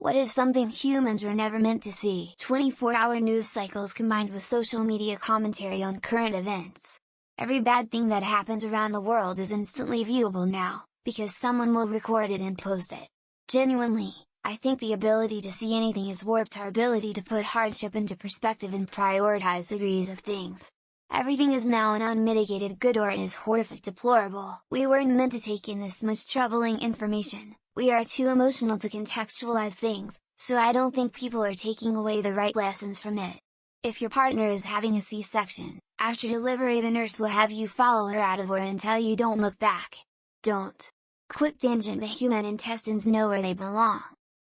What is something humans were never meant to see? 24-hour news cycles combined with social media commentary on current events. Every bad thing that happens around the world is instantly viewable now, because someone will record it and post it. Genuinely, I think the ability to see anything has warped our ability to put hardship into perspective and prioritize degrees of things. Everything is now an unmitigated good or it is horrific deplorable. We weren't meant to take in this much troubling information. We are too emotional to contextualize things, so I don't think people are taking away the right lessons from it. If your partner is having a C-section, after delivery the nurse will have you follow her out of or until you don't look back. Don't. Quick tangent: the human intestines know where they belong.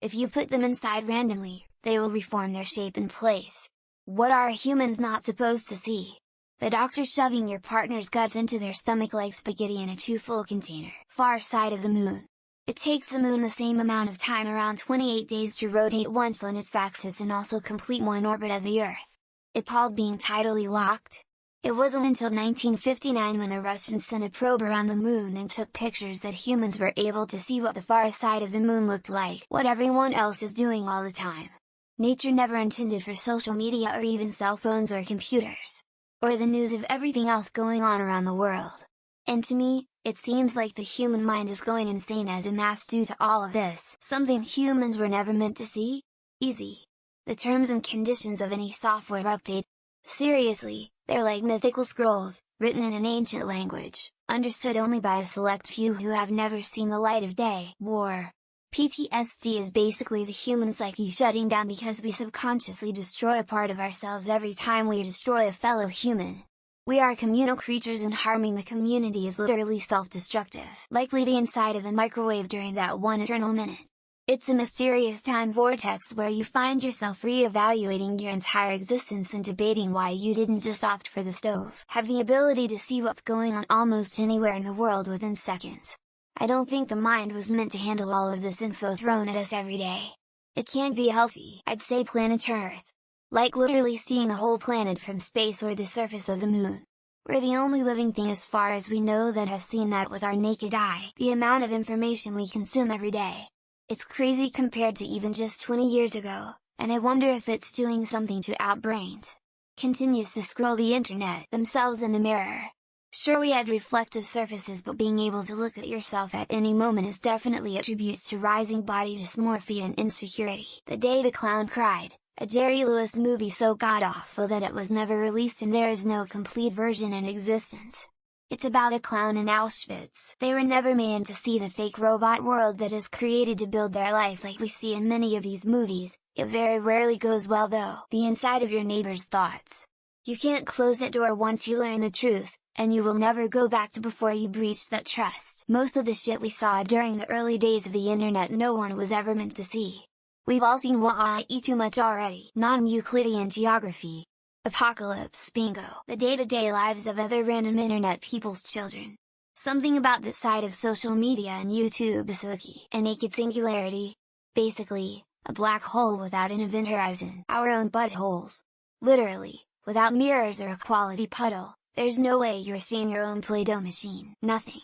If you put them inside randomly, they will reform their shape in place. What are humans not supposed to see? The doctor shoving your partner's guts into their stomach like spaghetti in a too-full container. Far side of the moon. It takes the moon the same amount of time, around 28 days, to rotate once on its axis and also complete one orbit of the Earth. Appalled being tidally locked? It wasn't until 1959 when the Russians sent a probe around the moon and took pictures that humans were able to see what the far side of the moon looked like, what everyone else is doing all the time. Nature never intended for social media or even cell phones or computers, or the news of everything else going on around the world. And to me, it seems like the human mind is going insane as a mass due to all of this. Something humans were never meant to see? Easy. The terms and conditions of any software update. Seriously, they're like mythical scrolls, written in an ancient language, understood only by a select few who have never seen the light of day. War. PTSD is basically the human psyche shutting down because we subconsciously destroy a part of ourselves every time we destroy a fellow human. We are communal creatures and harming the community is literally self-destructive. Likely the inside of a microwave during that one eternal minute. It's a mysterious time vortex where you find yourself re-evaluating your entire existence and debating why you didn't just opt for the stove. Have the ability to see what's going on almost anywhere in the world within seconds. I don't think the mind was meant to handle all of this info thrown at us every day. It can't be healthy. I'd say planet Earth. Like literally seeing the whole planet from space or the surface of the moon. We're the only living thing as far as we know that has seen that with our naked eye. The amount of information we consume every day. It's crazy compared to even just 20 years ago, and I wonder if it's doing something to our brains. Continues to scroll the internet themselves in the mirror. Sure, we had reflective surfaces, but being able to look at yourself at any moment is definitely attributes to rising body dysmorphia and insecurity. The Day the Clown Cried. A Jerry Lewis movie so god-awful that it was never released and there is no complete version in existence. It's about a clown in Auschwitz. They were never meant to see the fake robot world that is created to build their life like we see in many of these movies. It very rarely goes well though. The inside of your neighbor's thoughts. You can't close that door once you learn the truth, and you will never go back to before you breach that trust. Most of the shit we saw during the early days of the internet no one was ever meant to see. We've all seen way too much already. Non-Euclidean geography. Apocalypse bingo. The day-to-day lives of other random internet people's children. Something about this side of social media and YouTube is hooky. A naked singularity. Basically, a black hole without an event horizon. Our own buttholes. Literally, without mirrors or a quality puddle, there's no way you're seeing your own Play-Doh machine. Nothing.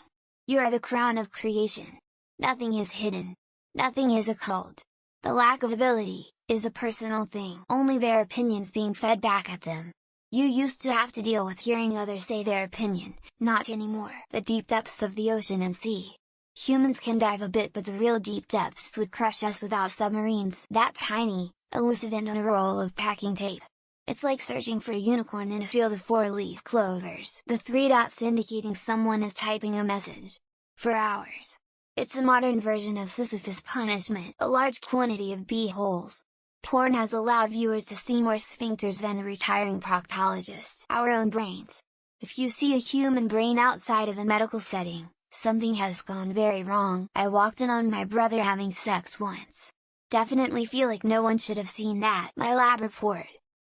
You are the crown of creation. Nothing is hidden. Nothing is occult. The lack of ability is a personal thing. Only their opinions being fed back at them. You used to have to deal with hearing others say their opinion, not anymore. The deep depths of the ocean and sea. Humans can dive a bit, but the real deep depths would crush us without submarines. That tiny, elusive ant on a roll of packing tape. It's like searching for a unicorn in a field of four-leaf clovers. The three dots indicating someone is typing a message. For hours. It's a modern version of Sisyphus punishment. A large quantity of b-holes. Porn has allowed viewers to see more sphincters than the retiring proctologist. Our own brains. If you see a human brain outside of a medical setting, something has gone very wrong. I walked in on my brother having sex once. Definitely feel like no one should have seen that. My lab report.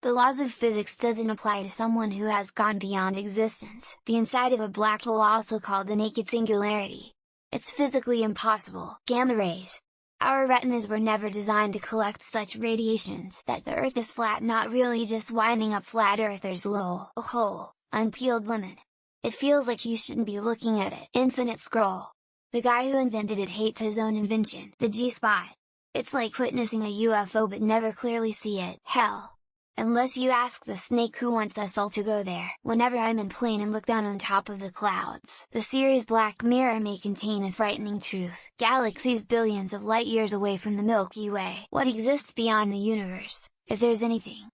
The laws of physics doesn't apply to someone who has gone beyond existence. The inside of a black hole, also called the naked singularity. It's physically impossible. Gamma rays. Our retinas were never designed to collect such radiations. That the Earth is flat, not really just winding up flat earthers. Lol. A hole, unpeeled lemon. It feels like you shouldn't be looking at it. Infinite scroll. The guy who invented it hates his own invention. The G-spot. It's like witnessing a UFO but never clearly see it. Hell! Unless you ask the snake who wants us all to go there. Whenever I'm in plane and look down on top of the clouds, the series Black Mirror may contain a frightening truth. Galaxies billions of light years away from the Milky Way. What exists beyond the universe, if there's anything,